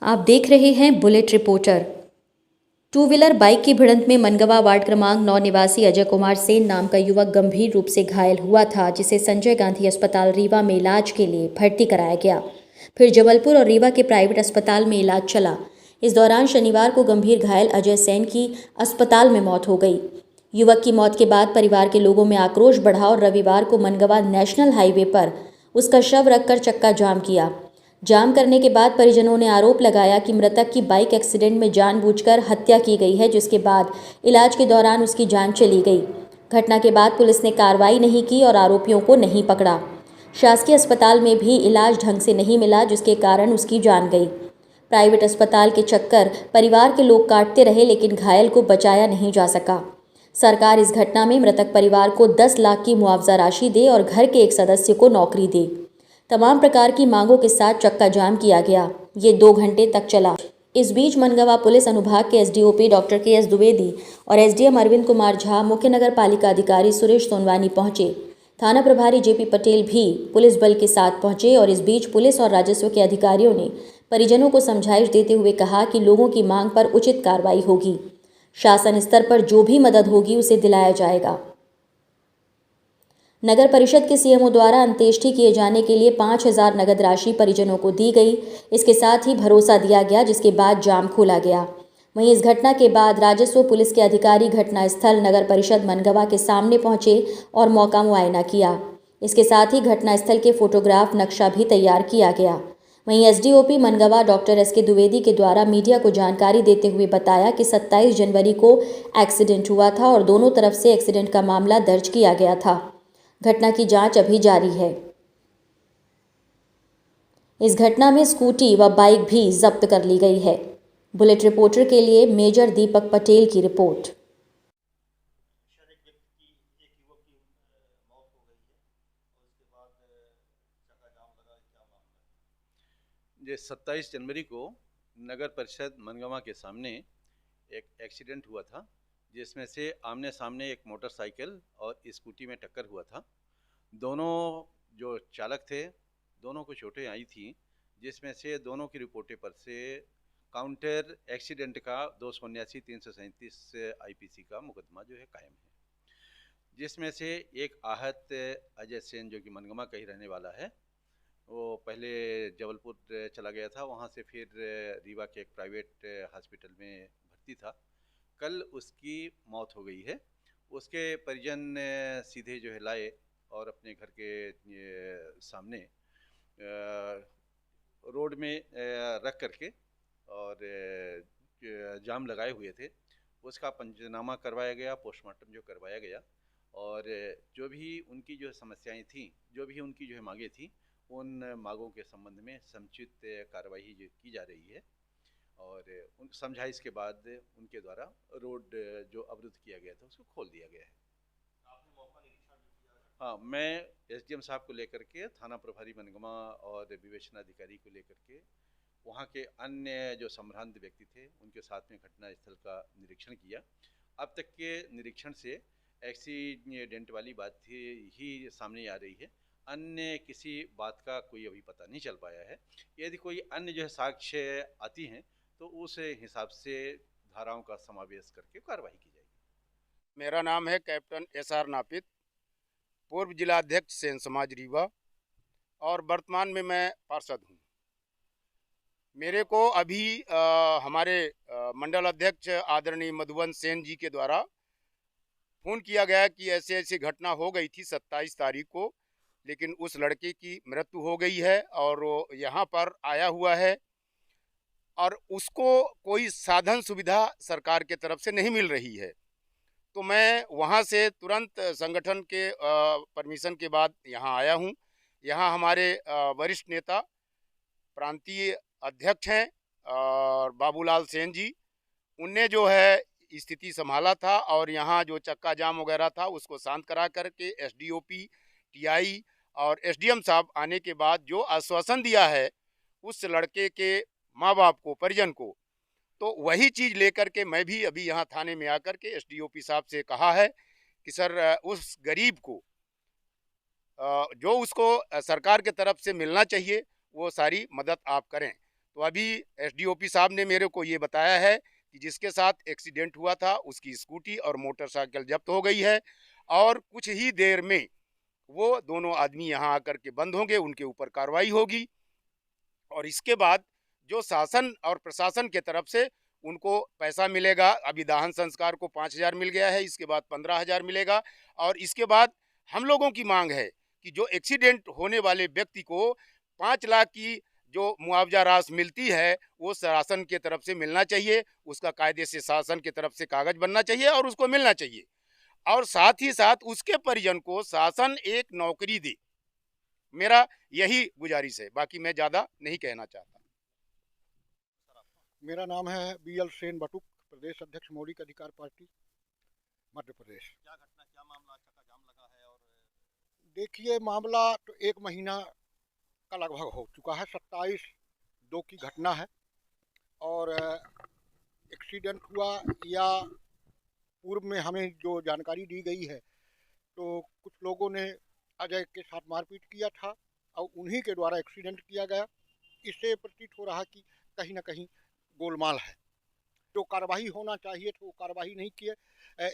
आप देख रहे हैं bullet reporter. Two wheeler bike की भिड़ंत में मनगवा वार्ड क्रमांक 9 निवासी अजय कुमार सेन नाम का युवक गंभीर रूप से घायल हुआ था, जिसे संजय गांधी अस्पताल रीवा में इलाज के लिए भर्ती कराया गया। फिर जबलपुर और रीवा के प्राइवेट अस्पताल में इलाज चला। इस दौरान शनिवार को गंभीर घायल अजय सेन की अस्पताल में मौत हो गई। युवक की मौत के बाद परिवार के लोगों में आक्रोश बढ़ा और रविवार को मनगवा नेशनल हाईवे पर उसका शव रखकर चक्का जाम किया। जाम करने के बाद परिजनों ने आरोप लगाया कि मृतक की बाइक एक्सीडेंट में जानबूझकर हत्या की गई है, जिसके बाद इलाज के दौरान उसकी जान चली गई। घटना के बाद पुलिस ने कार्रवाई नहीं की और आरोपियों को नहीं पकड़ा। शासकीय अस्पताल में भी इलाज ढंग से नहीं मिला, जिसके कारण उसकी जान गई। प्राइवेट अस्पताल के चक्कर परिवार के लोग काटते रहे, लेकिन घायल को बचाया नहीं जा सका। सरकार इस घटना में मृतक परिवार को 10 लाख की मुआवजा राशि दे और घर के एक सदस्य को नौकरी दे। तमाम प्रकार की मांगों के साथ चक्का जाम किया गया। ये 2 घंटे तक चला। इस बीच मनगवा पुलिस अनुभाग के एसडीओपी डॉक्टर के एस द्विवेदी और एसडीएम अरविंद कुमार झा, मुख्य नगर पालिका अधिकारी सुरेश सोनवानी पहुंचे। थाना प्रभारी जेपी पटेल भी पुलिस बल के साथ पहुंचे और इस बीच पुलिस और राजस्व के अधिकारियों ने परिजनों को समझाइश देते हुए कहा कि लोगों की मांग पर उचित कार्रवाई होगी। शासन स्तर पर जो भी मदद होगी उसे दिलाया जाएगा। नगर परिषद के सीएमओ द्वारा अंत्येष्टि किए जाने के लिए 5,000 नगद राशि परिजनों को दी गई। इसके साथ ही भरोसा दिया गया, जिसके बाद जाम खोला गया। वहीं इस घटना के बाद राजस्व पुलिस के अधिकारी घटनास्थल नगर परिषद मनगवा के सामने पहुंचे और मौका मुआयना किया। इसके साथ ही घटनास्थल के फोटोग्राफ नक्शा भी तैयार किया गया। वहीं एसडीओपी मनगवा डॉक्टर एस के द्विवेदी के द्वारा मीडिया को जानकारी देते हुए बताया कि 27 जनवरी को एक्सीडेंट हुआ था और दोनों तरफ से एक्सीडेंट का मामला दर्ज किया गया था। घटना की जांच अभी जारी है। इस घटना में स्कूटी व बाइक भी जब्त कर ली गई है। बुलेट रिपोर्टर के लिए मेजर दीपक पटेल की रिपोर्ट। ये 27 जनवरी को नगर परिषद मनगवा के सामने एक एक्सीडेंट हुआ था, जिसमें से आमने सामने एक मोटरसाइकिल और स्कूटी में टक्कर हुआ था। दोनों जो चालक थे, दोनों को चोटें आई थी, जिसमें से दोनों की रिपोर्टें पर से काउंटर एक्सीडेंट का 279-337 आईपीसी का मुकदमा जो है कायम है। जिसमें से एक आहत अजय सेन जो कि मनगवा का ही रहने वाला है, वो पहले जबलपुर चला गया था, वहाँ से फिर रीवा के एक प्राइवेट हॉस्पिटल में भर्ती था। कल उसकी मौत हो गई है। उसके परिजन सीधे जो है लाए और अपने घर के सामने रोड में रख करके और जाम लगाए हुए थे। उसका पंचनामा करवाया गया, पोस्टमार्टम जो करवाया गया और जो भी उनकी जो समस्याएं थी, जो भी उनकी जो है मांगे थी, उन मांगों के संबंध में समुचित कार्रवाई की जा रही है और उन समझाइश के बाद उनके द्वारा रोड जो अवरुद्ध किया गया था उसको खोल दिया गया है। आपने मौका निरीक्षण भी किया? हाँ, मैं एसडीएम साहब को लेकर के, थाना प्रभारी मनगवा और विवेचना अधिकारी को लेकर के वहाँ के अन्य जो संभ्रांत व्यक्ति थे उनके साथ में घटना स्थल का निरीक्षण किया। अब तक के निरीक्षण से एक्सीडेंट वाली बात ही सामने आ रही है। अन्य किसी बात का कोई अभी पता नहीं चल पाया है। यदि कोई अन्य जो है साक्ष्य आती हैं तो उस हिसाब से धाराओं का समावेश करके कार्रवाई की जाएगी। मेरा नाम है कैप्टन एसआर नापित, पूर्व जिलाध्यक्ष सेन समाज रीवा और वर्तमान में मैं पार्षद हूँ। मेरे को अभी हमारे मंडल अध्यक्ष आदरणीय मधुबन सेन जी के द्वारा फ़ोन किया गया कि ऐसे ऐसी घटना हो गई थी 27 तारीख को, लेकिन उस लड़के की मृत्यु हो गई है और वो यहाँ पर आया हुआ है और उसको कोई साधन सुविधा सरकार के तरफ से नहीं मिल रही है। तो मैं वहाँ से तुरंत संगठन के परमिशन के बाद यहाँ आया हूँ। यहाँ हमारे वरिष्ठ नेता प्रांतीय अध्यक्ष हैं और बाबूलाल सेन जी, उनने जो है स्थिति संभाला था और यहाँ जो चक्का जाम वगैरह था उसको शांत करा करके एसडीओपी, टीआई और एसडीएम साहब आने के बाद जो आश्वासन दिया है उस लड़के के माँ बाप को, परिजन को, तो वही चीज़ लेकर के मैं भी अभी यहाँ थाने में आकर के एसडीओपी साहब से कहा है कि सर उस गरीब को जो उसको सरकार के तरफ से मिलना चाहिए वो सारी मदद आप करें। तो अभी एसडीओपी साहब ने मेरे को ये बताया है कि जिसके साथ एक्सीडेंट हुआ था उसकी स्कूटी और मोटरसाइकिल जब्त हो गई है और कुछ ही देर में वो दोनों आदमी यहाँ आकर के बंद होंगे, उनके ऊपर कार्रवाई होगी और इसके बाद जो शासन और प्रशासन के तरफ से उनको पैसा मिलेगा। अभी दाहन संस्कार को 5,000 मिल गया है, इसके बाद 15,000 मिलेगा और इसके बाद हम लोगों की मांग है कि जो एक्सीडेंट होने वाले व्यक्ति को 5 लाख की जो मुआवजा राशि मिलती है वो शासन के तरफ से मिलना चाहिए, उसका कायदे से शासन की तरफ से कागज बनना चाहिए और उसको मिलना चाहिए और साथ ही साथ उसके परिजन को शासन एक नौकरी दे। मेरा यही गुजारिश है, बाकी मैं ज़्यादा नहीं कहना चाहता। मेरा नाम है BL सेन बटुक, प्रदेश अध्यक्ष मौलिक अधिकार पार्टी मध्य प्रदेश। क्या घटना, क्या मामला, चक्का जाम लगा है? और देखिए, मामला तो 1 महीना का लगभग हो चुका है, 27/2 की घटना है और एक्सीडेंट हुआ या पूर्व में हमें जो जानकारी दी गई है तो कुछ लोगों ने अजय के साथ मारपीट किया था और उन्हीं के द्वारा एक्सीडेंट किया गया। इससे प्रतीत हो रहा कि कहीं ना कहीं गोलमाल है। जो कार्रवाई होना चाहिए तो वो कार्रवाई नहीं किए।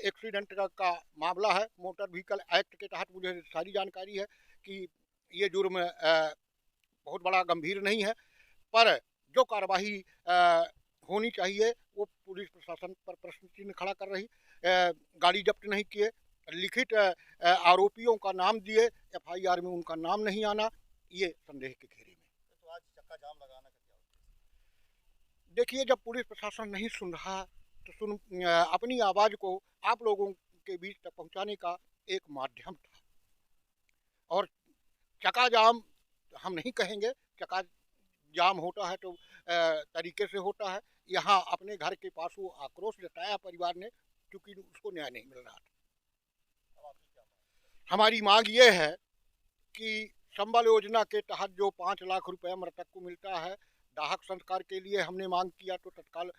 एक्सीडेंट का मामला है, मोटर व्हीकल एक्ट के तहत मुझे सारी जानकारी है कि ये जुर्म बहुत बड़ा गंभीर नहीं है, पर जो कार्रवाई होनी चाहिए वो पुलिस प्रशासन पर प्रश्न चिन्ह खड़ा कर रही। गाड़ी जब्त नहीं किए, लिखित आरोपियों का नाम दिए, FIR में उनका नाम नहीं आना, ये संदेह के घेरे में। तो आज चक्का जाम लगाना का क्या होता देखिए, जब पुलिस प्रशासन नहीं सुन रहा तो अपनी आवाज़ को आप लोगों के बीच तक पहुंचाने का एक माध्यम था और चक्का जाम हम नहीं कहेंगे, चक्का जाम होता है तो तरीके से होता है। यहाँ अपने घर के पास वो आक्रोश जताया परिवार ने क्योंकि उसको न्याय नहीं मिल रहा था। अब आपकी क्या मांग है? हमारी मांग ये है कि संबल योजना के तहत जो 5 लाख रुपए मृतक को मिलता है, दाहक संस्कार के लिए हमने मांग किया तो तत्काल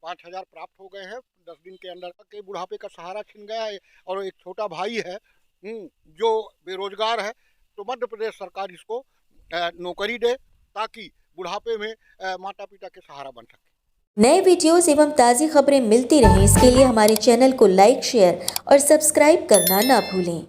5,000 प्राप्त हो गए हैं 10 दिन के अंदर। के बुढ़ापे का सहारा छिन गया है और एक छोटा भाई है जो बेरोजगार है, तो मध्य प्रदेश सरकार इसको नौकरी दे ताकि बुढ़ापे में माता पिता के सहारा बन सके। नए वीडियोस एवं ताज़ी खबरें मिलती रहें, इसके लिए हमारे चैनल को लाइक, शेयर और सब्सक्राइब करना ना भूलें।